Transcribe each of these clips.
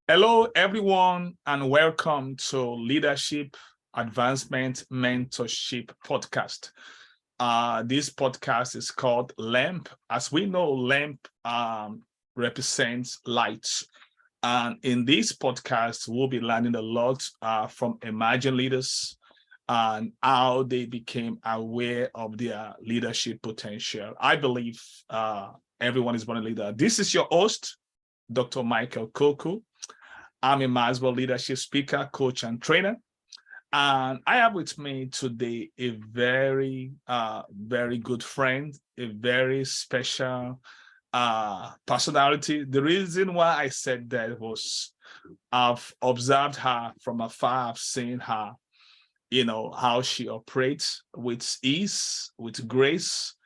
Hello, everyone, and welcome to Leadership Advancement Mentorship Podcast. This podcast is called LAMP. As we know, LAMP represents light. And in this podcast, we'll be learning a lot from emerging leaders and how they became aware of their leadership potential. I believe everyone is born a leader. This is your host, Dr. Michael Koku. I'm a Maxwell Leadership Speaker, coach, and trainer. And I have with me today a very, very good friend, a very special personality. The reason why I said that was I've observed her from afar. I've seen her, how she operates with ease, with grace,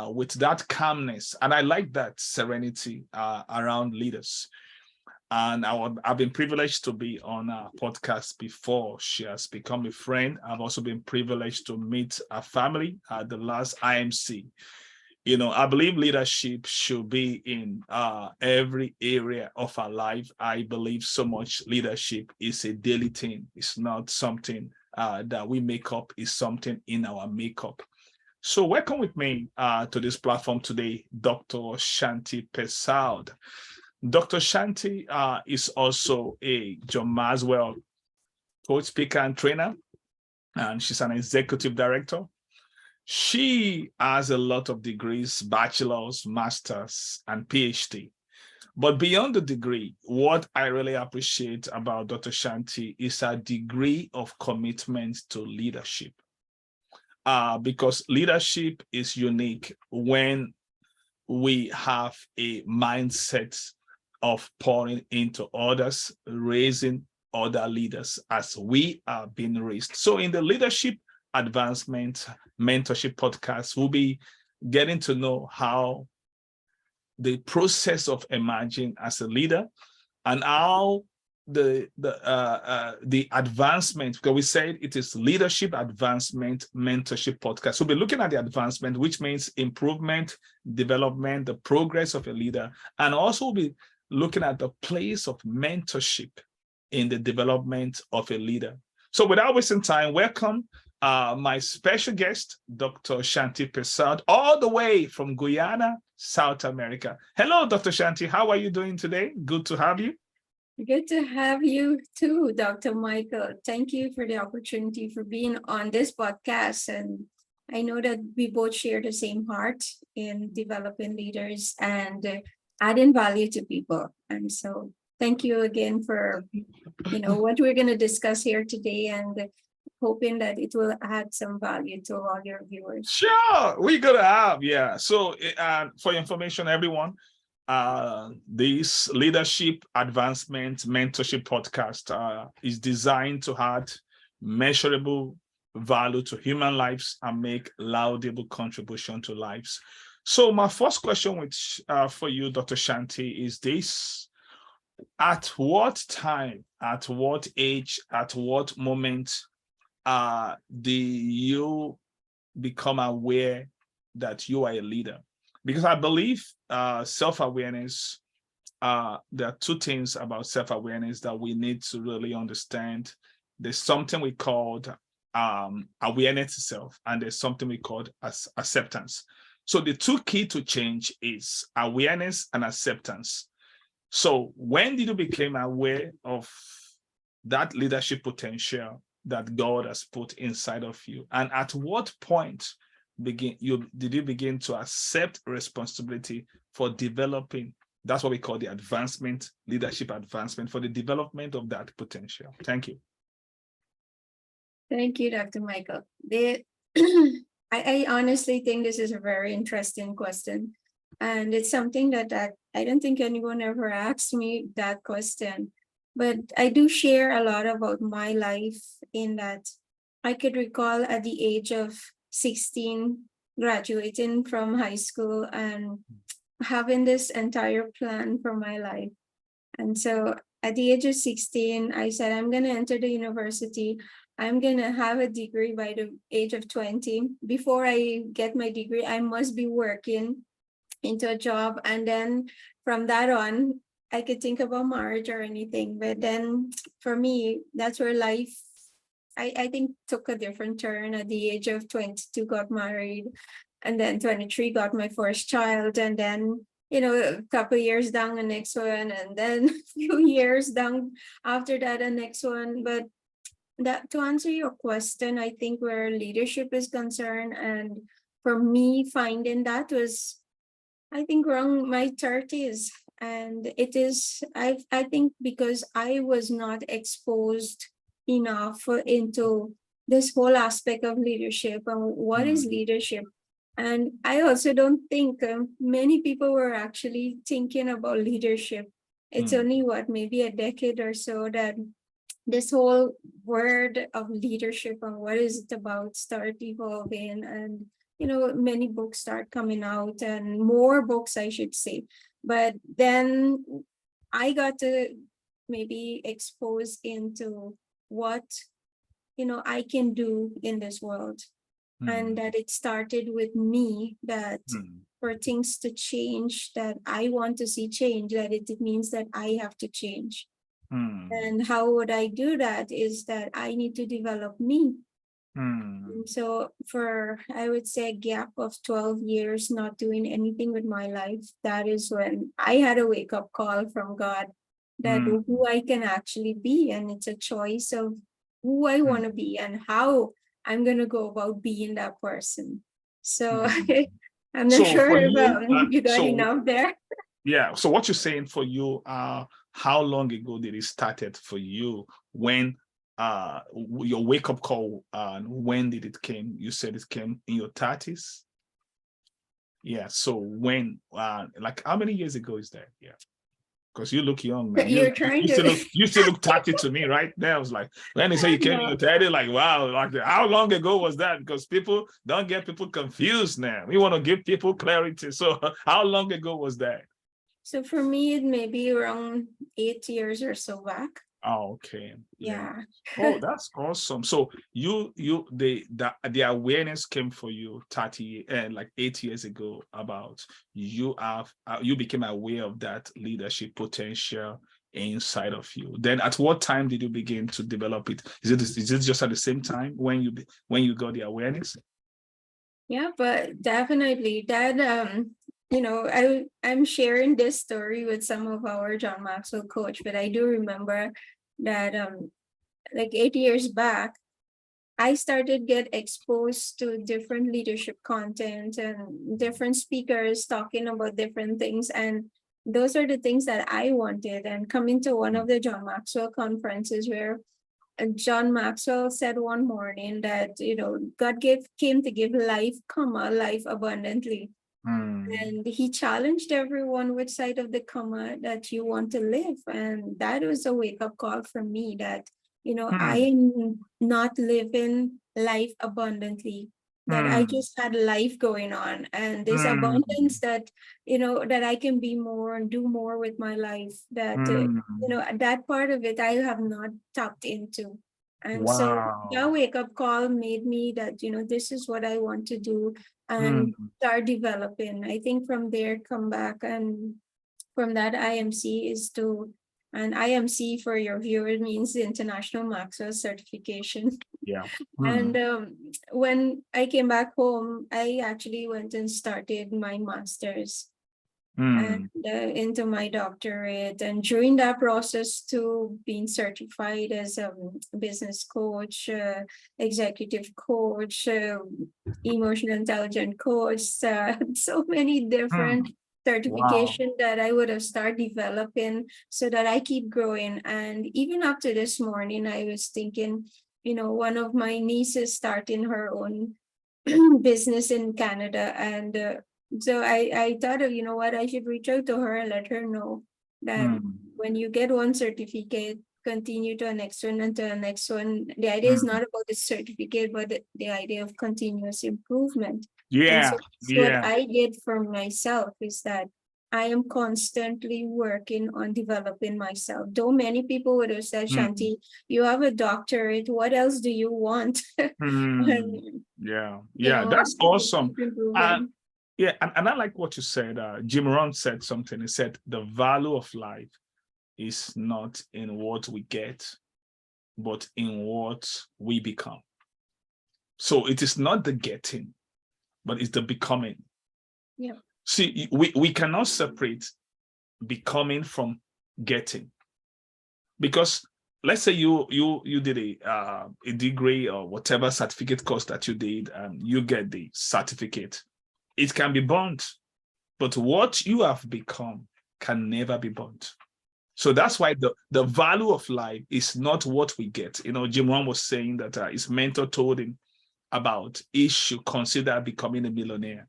with that calmness. And I like that serenity around leaders. And I've been privileged to be on a podcast before. She has become a friend. I've also been privileged to meet her family at the last IMC. I believe leadership should be in every area of our life. I believe so much leadership is a daily thing. It's not something that we make up. It's something in our makeup. So welcome with me to this platform today, Dr. Shanti Persaud. Dr. Shanti is also a John Maxwell coach, speaker, and trainer, and she's an executive director. She has a lot of degrees, bachelor's, master's, and PhD. But beyond the degree, what I really appreciate about Dr. Shanti is her degree of commitment to leadership. Because leadership is unique when we have a mindset of pouring into others, raising other leaders as we are being raised. So in the Leadership Advancement Mentorship Podcast, we'll be getting to know how the process of emerging as a leader and how the advancement, because we said it is Leadership Advancement Mentorship Podcast. So we'll be looking at the advancement, which means improvement, development, the progress of a leader, and also we'll be looking at the place of mentorship in the development of a leader. So without wasting time, welcome my special guest, Dr. Shanti Persaud, all the way from Guyana, South America. Hello, Dr. Shanti. How are you doing today? Good to have you. Good to have you too, Dr. Michael. Thank you for the opportunity for being on this podcast. And I know that we both share the same heart in developing leaders and adding value to people. And so thank you again for, what we're going to discuss here today, and hoping that it will add some value to all your viewers. Sure, we're going to have, yeah. So for your information, everyone, this Leadership Advancement Mentorship Podcast is designed to add measurable value to human lives and make laudable contribution to lives. So my first question for you, Dr. Shanti, is this. At what time, at what age, at what moment do you become aware that you are a leader? Because I believe self-awareness, there are two things about self-awareness that we need to really understand. There's something we called awareness itself, and there's something we called acceptance. So the two key to change is awareness and acceptance. So when did you become aware of that leadership potential that God has put inside of you? And at what point did you begin to accept responsibility for developing? That's what we call the leadership advancement, for the development of that potential. Thank you. Thank you, Dr. Michael. I honestly think this is a very interesting question. And it's something that I don't think anyone ever asked me that question. But I do share a lot about my life in that I could recall at the age of 16, graduating from high school and having this entire plan for my life. And so at the age of 16, I said, I'm going to enter the university. I'm going to have a degree by the age of 20. Before I get my degree, I must be working into a job. And then from that on, I could think about marriage or anything. But then for me, that's where life, I think, took a different turn. At the age of 22, got married, and then 23 got my first child, and then a couple years down the next one, and then a few years down after that the next one. But that, to answer your question, I think where leadership is concerned, and for me finding that was, I think, around my 30s. And it is, I think, because I was not exposed enough into this whole aspect of leadership and what is leadership. And I also don't think many people were actually thinking about leadership. It's only maybe a decade or so that this whole word of leadership and what is it about start evolving, and many books start coming out, and more books, I should say. But then I got to maybe expose into what I can do in this world, and that it started with me, that for things to change, that I want to see change, that it means that I have to change. And how would I do that is that I need to develop me. So for, I would say, a gap of 12 years not doing anything with my life, that is when I had a wake-up call from God that who I can actually be. And it's a choice of who I want to be and how I'm going to go about being that person. So I'm not So sure for if you, you got enough there. yeah. So what you're saying for you, how long ago did it started for you? When your wake up call? When did it came? You said it came in your 30s. Yeah. So when? Like how many years ago is that? Yeah. Because you look young, man. You're trying to. You still look 30 to me right there. I was like, when they say you came in your 30, like, wow, like how long ago was that? Because people don't get people confused now. We want to give people clarity. So how long ago was that? So for me, it may be around 8 years or so back. Oh, okay. Yeah. Oh, that's awesome. So the awareness came for you 30 and like 8 years ago about you became aware of that leadership potential inside of you. Then at what time did you begin to develop it? Is it just at the same time when you got the awareness? Yeah, but definitely that I'm sharing this story with some of our John Maxwell coach, but I do remember that like 8 years back, I started get exposed to different leadership content and different speakers talking about different things. And those are the things that I wanted. And coming to one of the John Maxwell conferences where John Maxwell said one morning that, God came to give life, life abundantly. And he challenged everyone which side of the comma that you want to live. And that was a wake-up call for me that, I am not living life abundantly, that I just had life going on. And this abundance that, that I can be more and do more with my life, that, that part of it I have not tapped into. And so that Wow. wake-up call made me that, this is what I want to do and start developing. I think from there, come back, and from that IMC is to, and IMC for your viewers means the International Maxwell Certification. Yeah. And when I came back home, I actually went and started my master's and into my doctorate. And during that process to being certified as a business coach, executive coach, emotional intelligence coach, so many different Wow. certification that I would have started developing so that I keep growing. And even up to this morning, I was thinking, one of my nieces starting her own business in Canada. And so I thought of, what, I should reach out to her and let her know that when you get one certificate, continue to the next one and to the next one. The idea is not about the certificate, but the idea of continuous improvement. And so Yeah. that's what Yeah. I did for myself, is that I am constantly working on developing myself. Though many people would have said, Shanti, you have a doctorate, what else do you want? And, Yeah. Yeah. That's awesome. improvement. Yeah, and I like what you said. Jim Rohn said something. He said the value of life is not in what we get, but in what we become. So it is not the getting, but it's the becoming. Yeah. See, we cannot separate becoming from getting, because let's say you did a degree or whatever certificate course that you did, and you get the certificate. It can be burnt, but what you have become can never be burnt. So that's why the value of life is not what we get. Jim Rohn was saying that his mentor told him about he should consider becoming a millionaire.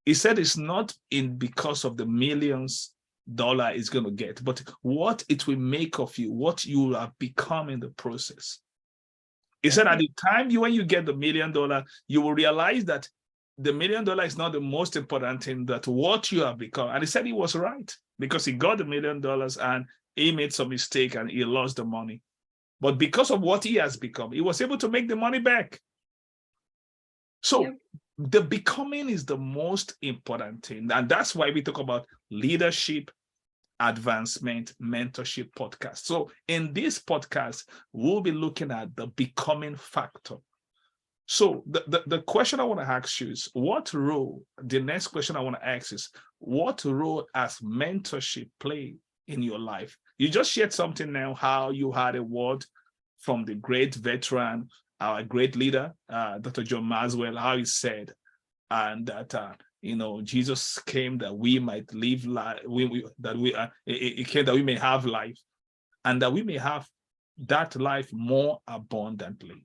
He said it's not in because of the millions dollar is going to get, but what it will make of you, what you will have become in the process. He said at the time when you get the $1 million, you will realize that the $1 million is not the most important thing, that what you have become. And he said he was right, because he got the $1 million and he made some mistake and he lost the money. But because of what he has become, he was able to make the money back. So the becoming is the most important thing. And that's why we talk about leadership, advancement, mentorship podcast. So in this podcast, we'll be looking at the becoming factor. So the question I want to ask you is, the next question I want to ask is, what role has mentorship played in your life? You just shared something now, how you had a word from the great veteran, our great leader, Dr. John Maxwell, how he said, and that, Jesus came that we might live life, he came that we may have life, and that we may have that life more abundantly.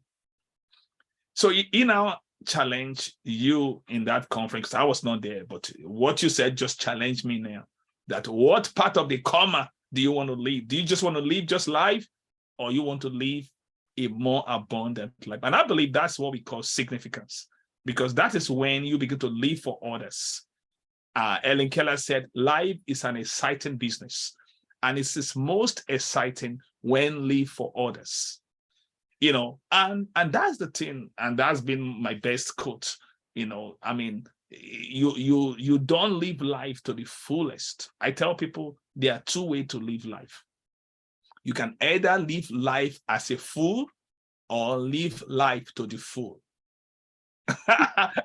So he now challenge you in that conference. I was not there, but what you said just challenged me now. That what part of the comma do you want to live? Do you just want to live just life, or you want to live a more abundant life? And I believe that's what we call significance, because that is when you begin to live for others. Ellen Keller said, life is an exciting business, and it is most exciting when live for others. And that's the thing, and that's been my best quote. I mean, you don't live life to the fullest. I tell people there are two ways to live life. You can either live life as a fool or live life to the full. And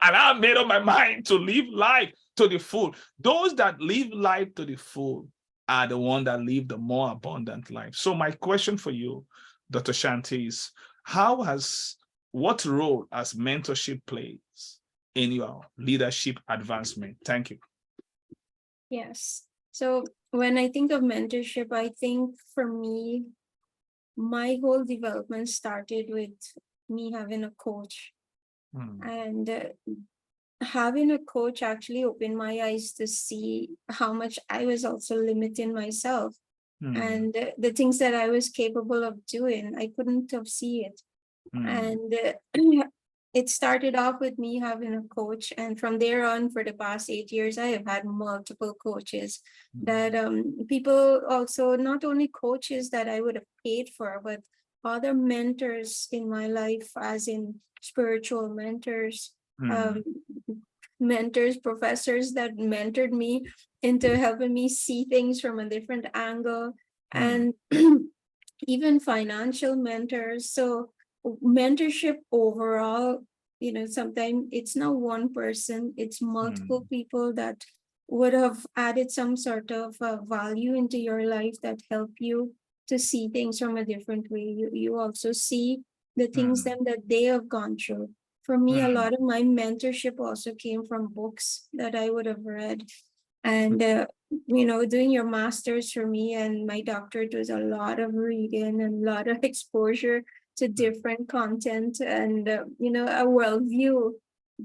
I made up my mind to live life to the full. Those that live life to the full are the ones that live the more abundant life. So my question for you, Dr. Shanti, is what role has mentorship plays in your leadership advancement? Thank you. Yes. So when I think of mentorship, I think for me, my whole development started with me having a coach. And having a coach actually opened my eyes to see how much I was also limiting myself. And the things that I was capable of doing, I couldn't have seen it. And it started off with me having a coach. And from there on, for the past 8 years, I have had multiple coaches that people also, not only coaches that I would have paid for, but other mentors in my life, as in spiritual mentors, professors that mentored me into helping me see things from a different angle, and even financial mentors. So mentorship overall, sometimes it's not one person, it's multiple people that would have added some sort of value into your life that help you to see things from a different way. You also see the things that they have gone through. For me, a lot of my mentorship also came from books that I would have read. And, doing your master's for me and my doctorate was a lot of reading and a lot of exposure to different content and, a worldview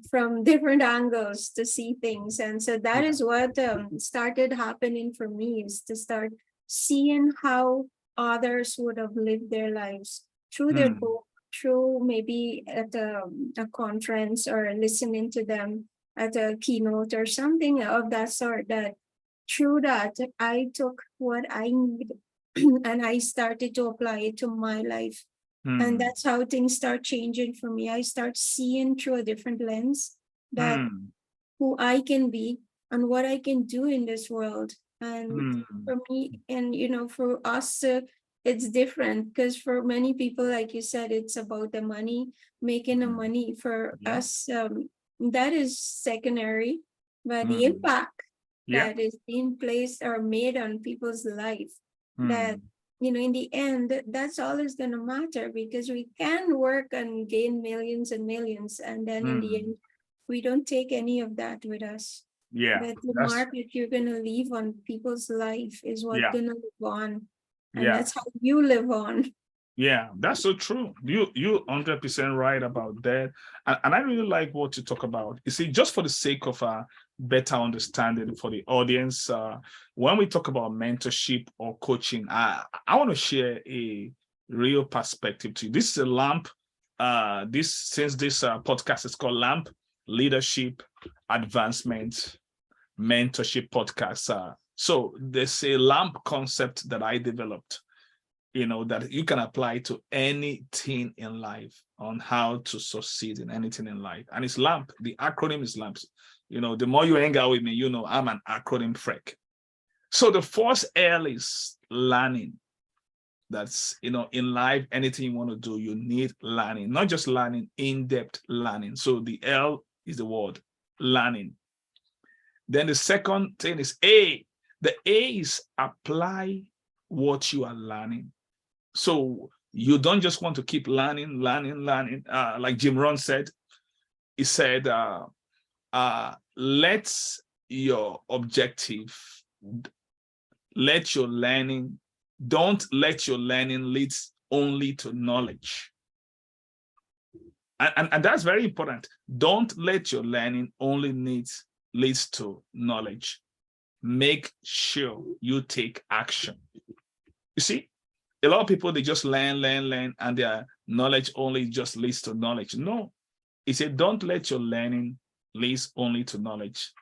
from different angles to see things. And so that is what started happening for me, is to start seeing how others would have lived their lives through their book, through maybe at a conference, or listening to them at a keynote or something of that sort. That through that, I took what I need and I started to apply it to my life. And that's how things start changing for me. I start seeing through a different lens that who I can be and what I can do in this world. And Mm. for me, and for us, it's different because for many people, like you said, it's about the money, making the Mm. money. For Yeah. us, that is secondary, but the Mm. impact Yeah. that is being placed or made on people's life, that Mm. in the end, that's all is going to matter, because we can work and gain millions and millions, and then in the Mm. end, we don't take any of that with us. Yeah. But the That's mark that you're gonna leave on people's life is what yeah. gonna live on, and Yeah. that's how you live on. Yeah, that's so true. You 100% right about that. And I really like what you talk about. You see, just for the sake of better understanding for the audience, when we talk about mentorship or coaching, I want to share a real perspective to you. This is a LAMP. This podcast is called LAMP Leadership Advancement Mentorship Podcast. So there's a LAMP concept that I developed, that you can apply to anything in life on how to succeed in anything in life. And it's LAMP. The acronym is LAMP. The more you hang out with me, I'm an acronym freak. So the first L is learning. That's, in life, anything you want to do, you need learning, not just learning, in-depth learning. So the L is the word learning. Then the second thing is A. The A is apply what you are learning. So you don't just want to keep learning. Like Jim Rohn said, he said, let your objective, let your learning, don't let your learning lead only to knowledge. And that's very important. Don't let your learning only leads to knowledge. Make sure you take action. You see, a lot of people, they just learn, and their knowledge only just leads to knowledge. No, he said, don't let your learning lead only to knowledge.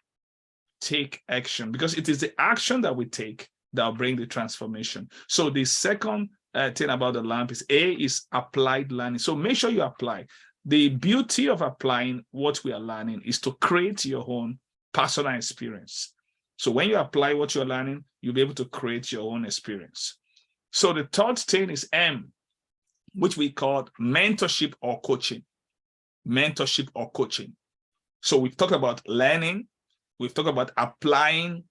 Take action, because it is the action that we take that will bring the transformation. So the second thing about the LAMP is A is applied learning. So make sure you apply. The beauty of applying what we are learning is to create your own personal experience. So when you apply what you're learning, you'll be able to create your own experience. So the third thing is M, which we call mentorship or coaching. Mentorship or coaching. So we've talked about learning. We've talked about applying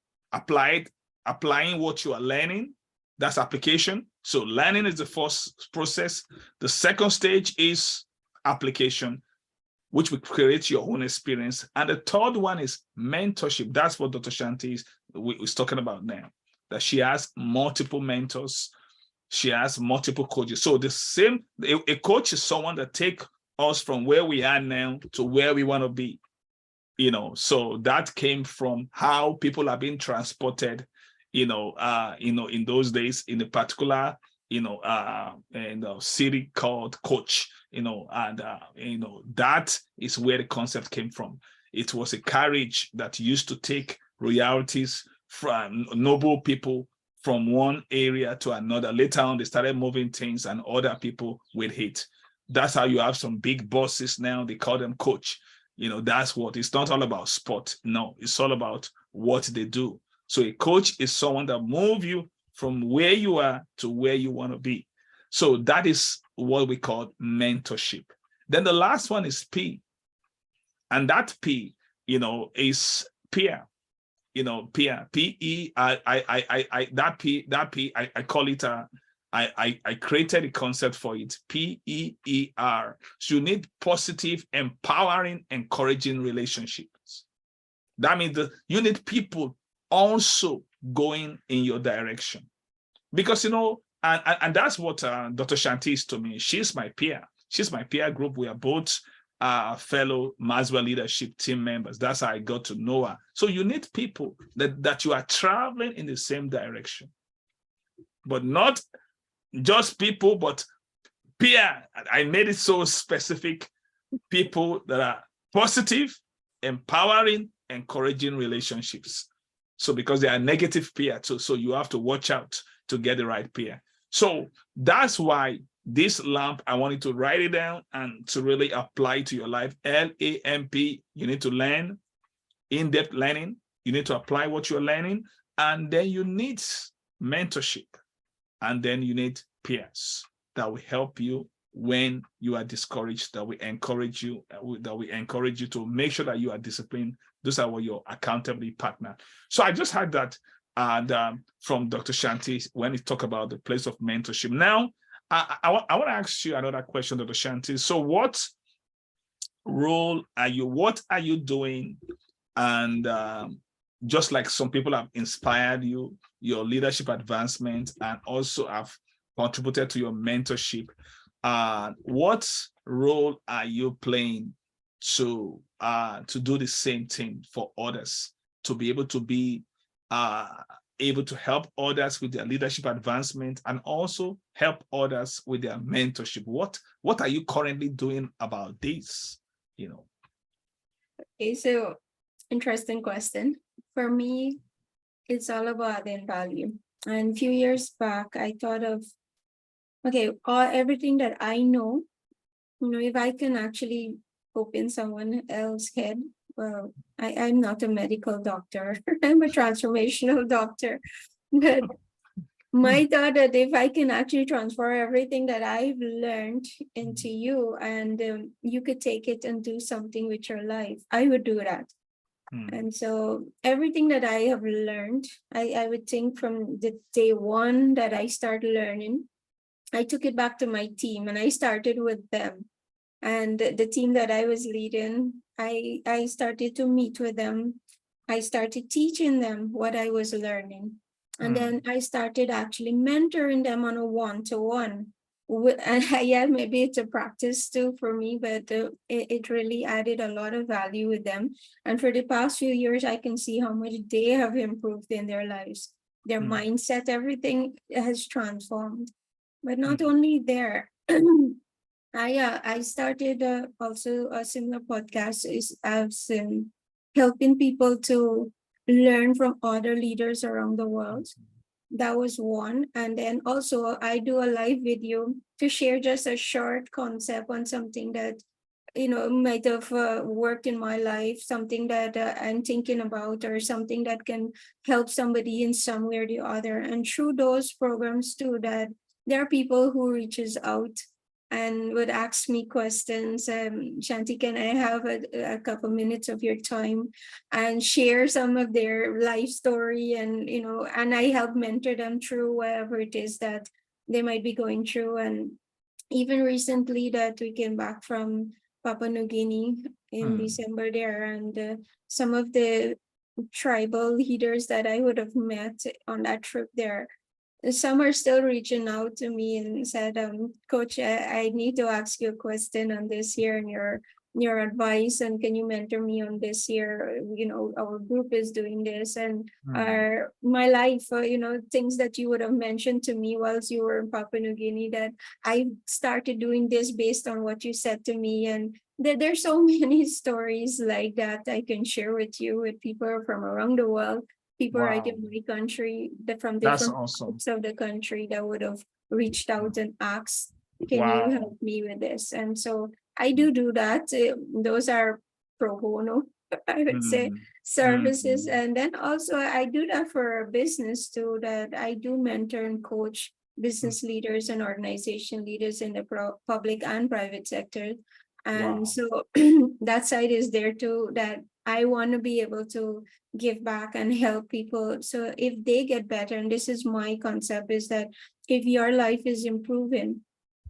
what you are learning. That's application. So learning is the first process. The second stage is application, which will create your own experience. And the third one is mentorship. That's what Dr. Shanti is talking about now, that she has multiple mentors. She has multiple coaches. So a coach is someone that takes us from where we are now to where we want to be. So that came from how people are being transported, in those days, in a particular, city called Coach, and that is where the concept came from. It was a carriage that used to take royalties from noble people from one area to another. Later on, they started moving things and other people with it. That's how you have some big bosses now. They call them coach. That's what it's not all about sport. No, it's all about what they do. So a coach is someone that moves you from where you are to where you want to be. So that is what we call mentorship. Then the last one is P. And that P, is peer. Peer, P-E-I, that P, I call it I created a concept for it, P-E-E-R. So you need positive, empowering, encouraging relationships. That means that you need people also going in your direction. Because, and that's what Dr. Shanti is to me. She's my peer. She's my peer group. We are both fellow Maxwell Leadership team members. That's how I got to know her. So you need people that you are traveling in the same direction. But not just people, but peer. I made it so specific. People that are positive, empowering, encouraging relationships. So because they are negative peer too, so you have to watch out to get the right peer. So that's why this LAMP, I want you to write it down and to really apply to your life. LAMP, you need to learn, in-depth learning. You need to apply what you're learning. And then you need mentorship. And then you need peers that will help you when you are discouraged, that we encourage you, to make sure that you are disciplined. Those are what your accountability partner. So I just had that from Dr. Shanti when he talked about the place of mentorship. Now, I want to ask you another question, Dr. Shanti. So what are you doing? And just like some people have inspired you, your leadership advancement, and also have contributed to your mentorship. What role are you playing to do the same thing for others, to be able to help others with their leadership advancement and also help others with their mentorship? What are you currently doing about this? Okay, so interesting question. For me, it's all about adding value. And a few years back, I thought of, okay, everything that I know, if I can actually open someone else's head, well, I'm not a medical doctor. I'm a transformational doctor. But my thought that if I can actually transfer everything that I've learned into you, and you could take it and do something with your life, I would do that. And so everything that I have learned, I would think from the day one that I started learning, I took it back to my team and I started with them. And the team that I was leading, I started to meet with them. I started teaching them what I was learning. And then I started actually mentoring them on a one-to-one. And yeah, maybe it's a practice too for me, but it really added a lot of value with them. And for the past few years, I can see how much they have improved in their lives. Their mindset, everything has transformed. But not only there, I started also a similar podcast as helping people to learn from other leaders around the world. That was one. And then also I do a live video to share just a short concept on something that, might have worked in my life, something that I'm thinking about, or something that can help somebody in some way or the other. And through those programs too, that there are people who reaches out and would ask me questions. Shanti, can I have a couple minutes of your time and share some of their life story? And I help mentor them through whatever it is that they might be going through. And even recently that we came back from Papua New Guinea in December there, and some of the tribal leaders that I would have met on that trip there, some are still reaching out to me and said, Coach, I need to ask you a question on this year and your advice, and can you mentor me on this year? Our group is doing this, and my life, things that you would have mentioned to me whilst you were in Papua New Guinea, that I started doing this based on what you said to me. And there's so many stories like that I can share with you, with people from around the world, people right in my country, from different parts of the country, that would have reached out and asked, can you help me with this? And so I do that. Those are pro bono, I would say, services. And then also I do that for a business too, that I do mentor and coach business leaders and organization leaders in the public and private sector. And so that side is there too, that I want to be able to give back and help people. So if they get better, and this is my concept, is that if your life is improving,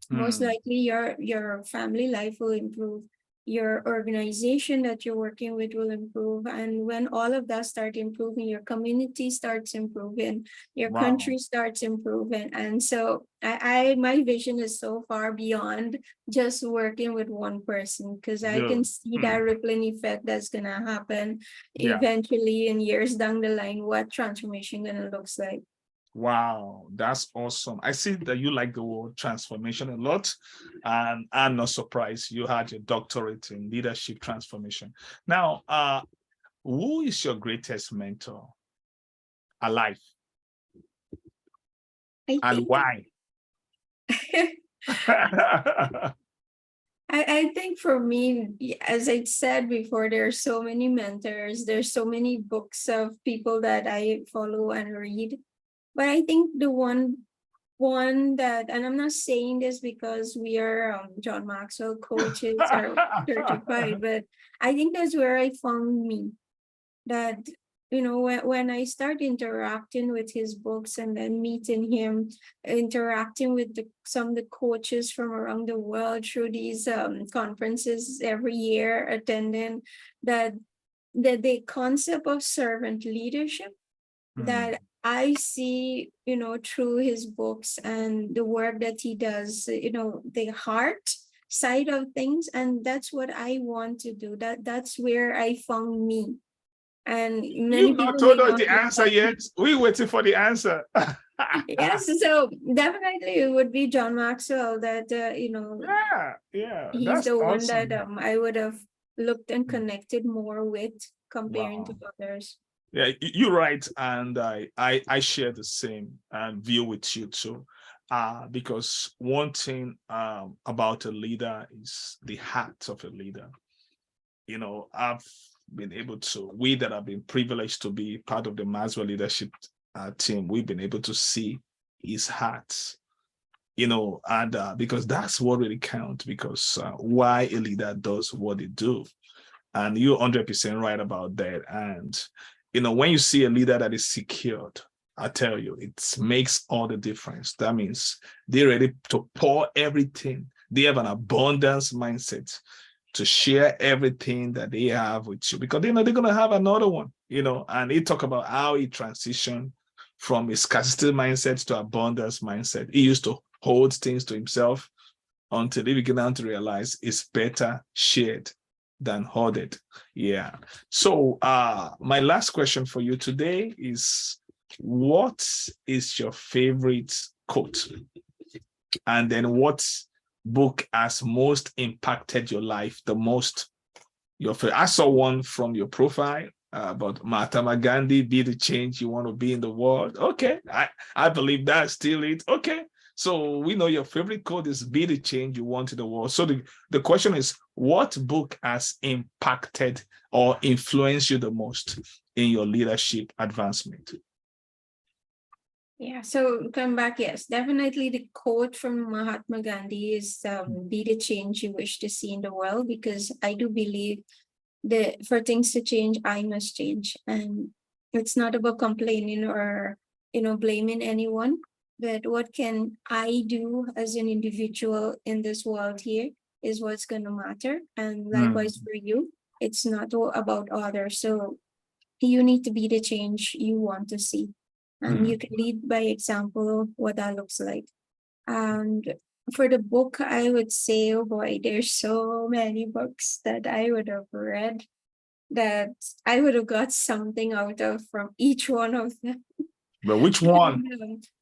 most likely your family life will improve, your organization that you're working with will improve. And when all of that start improving, your community starts improving, your country starts improving. And so my vision is so far beyond just working with one person, because I can see that rippling effect that's gonna happen eventually in years down the line, what transformation gonna looks like. Wow, that's awesome. I see that you like the word transformation a lot, and I'm not surprised you had your doctorate in leadership transformation. Now, who is your greatest mentor alive? And why? I think for me, as I said before, there are so many mentors, there's so many books of people that I follow and read. But I think the one that, and I'm not saying this because we are John Maxwell coaches or certified, but I think that's where I found me. That when I start interacting with his books and then meeting him, interacting with some of the coaches from around the world through these conferences every year, attending, that the concept of servant leadership that I see, through his books and the work that he does, the heart side of things. And that's what I want to do. That's where I found me. And many You've not people may told us not the know answer that. yet. We're waiting for the answer. Yes, so definitely it would be John Maxwell that, Yeah, he's that's the one that awesome. I would have looked and connected more with comparing to Wow. others. Yeah, you're right, and I share the same view with you too, because one thing about a leader is the heart of a leader. I've been able to, we that have been privileged to be part of the Maxwell leadership team, we've been able to see his heart, and because that's what really counts, because why a leader does what they do. And you're 100% right about that. And, when you see a leader that is secured, I tell you, it makes all the difference. That means they're ready to pour everything. They have an abundance mindset to share everything that they have with you, because they know they're going to have another one, and he talk about how he transitioned from a scarcity mindset to abundance mindset. He used to hold things to himself until he began to realize it's better shared than hoarded. Yeah. So my last question for you today is, what is your favorite quote? And then what book has most impacted your life the most? I saw one from your profile about Mahatma Gandhi, be the change you want to be in the world. Okay, I believe that's still it. Okay, so we know your favorite quote is be the change you want in the world. So the question is, what book has impacted or influenced you the most in your leadership advancement? Yeah, so come back. Yes, definitely the quote from Mahatma Gandhi is be the change you wish to see in the world, because I do believe that for things to change, I must change. And it's not about complaining or, blaming anyone, but what can I do as an individual in this world here is what's going to matter. And likewise Mm, for you, it's not all about others. So you need to be the change you want to see. And you mm. can lead by example what that looks like. And for the book, I would say, oh boy, there's so many books that I would have read that I would have got something out of from each one of them. But which one?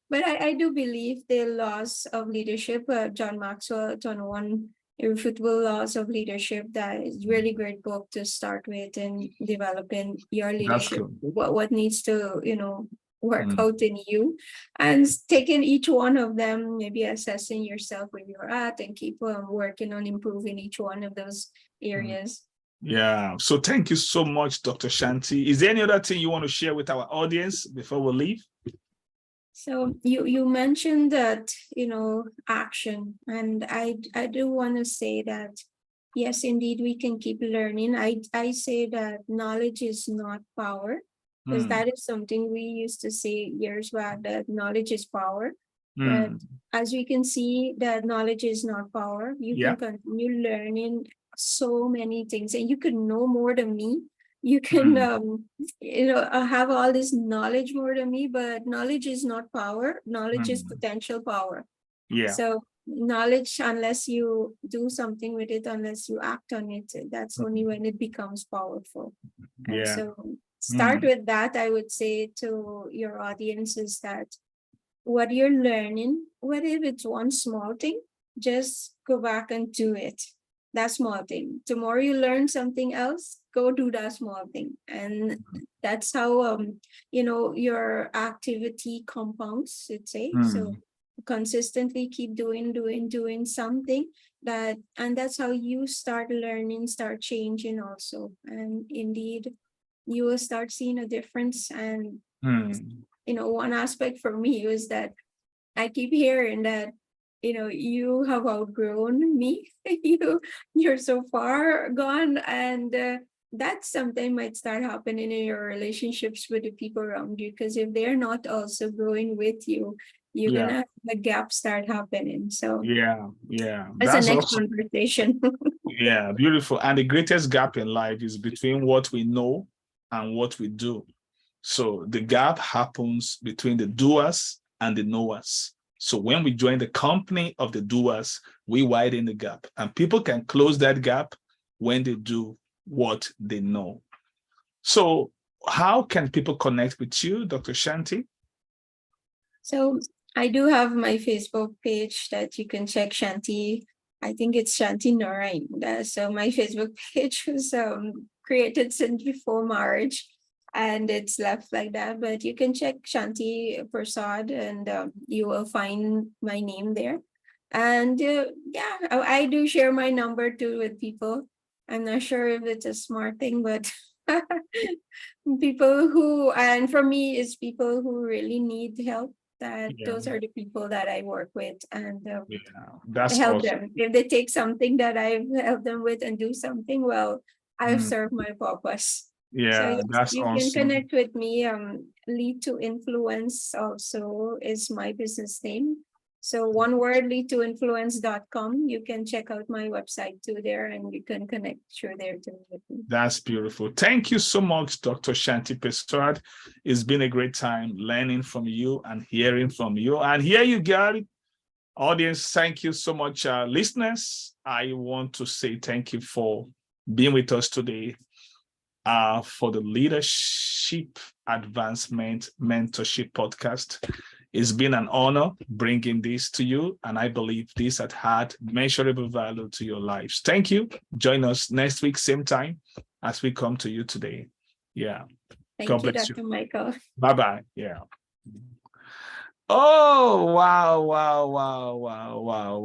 But I do believe the laws of leadership, John Maxwell, 21 Irrefutable Laws of Leadership, that is really great book to start with in developing your That's leadership. good. What needs to, work Mm, out in you, and taking each one of them, maybe assessing yourself where you're at and keep working on improving each one of those mm. areas. Yeah. So thank you so much, Dr. Shanti. Is there any other thing you want to share with our audience before we leave? So you mentioned that, action, and I do want to say that yes, indeed, we can keep learning. I say that knowledge is not power, because Mm, that is something we used to say years back, that knowledge is power. But mm. as we can see that knowledge is not power, you Yeah. can continue learning so many things, and you could know more than me. You can Mm, have all this knowledge more than me, but knowledge is not power. Knowledge is mm. potential power. Yeah. So knowledge, unless you do something with it, unless you act on it, that's only when it becomes powerful. And Yeah. so start Mm, with that. I would say to your audience is that what you're learning, what if it's one small thing, just go back and do it. That small thing. Tomorrow you learn something else, go do that small thing. And that's how your activity compounds, let's say. So mm. consistently keep doing something and that's how you start learning, start changing also. And indeed, you will start seeing a difference. And, one aspect for me was that I keep hearing that, you have outgrown me. You're so far gone. And that something might start happening in your relationships with the people around you. Because if they're not also growing with you, you're Yeah. gonna have the gap start happening. So Yeah. that's the That's next also, conversation. yeah, beautiful. And the greatest gap in life is between what we know and what we do. So the gap happens between the doers and the knowers. So when we join the company of the doers, we widen the gap, and people can close that gap when they do what they know. So how can people connect with you, Dr. Shanti? So I do have my Facebook page that you can check, Shanti. I think it's Shanti Narain. So my Facebook page was created since before marriage, and it's left like that. But you can check Shanti Persaud, and you will find my name there. And yeah, I do share my number too with people. I'm not sure if it's a smart thing, but people who, and for me, it's people who really need help, that Yeah, those are the people that I work with, and yeah, that's help awesome. them. If they take something that I've helped them with and do something, well, I've Mm, served my purpose. So yeah, yes, that's you can awesome. connect with me. Lead to Influence also is my business name. So one word, leadtoinfluence.com. You can check out my website too there, and you can connect through there too with me. That's beautiful. Thank you so much, Dr. Shanti Persaud. It's been a great time learning from you and hearing from you. And here you got it. Audience, thank you so much. Listeners, I want to say thank you for being with us today for the Leadership Advancement Mentorship Podcast. It's been an honor bringing this to you, and I believe this had measurable value to your lives. Thank you. Join us next week, same time, as we come to you today. Yeah. God Thank you, bless you. Dr. Michael. Bye-bye. Yeah. Oh, wow, wow, wow, wow, wow, wow.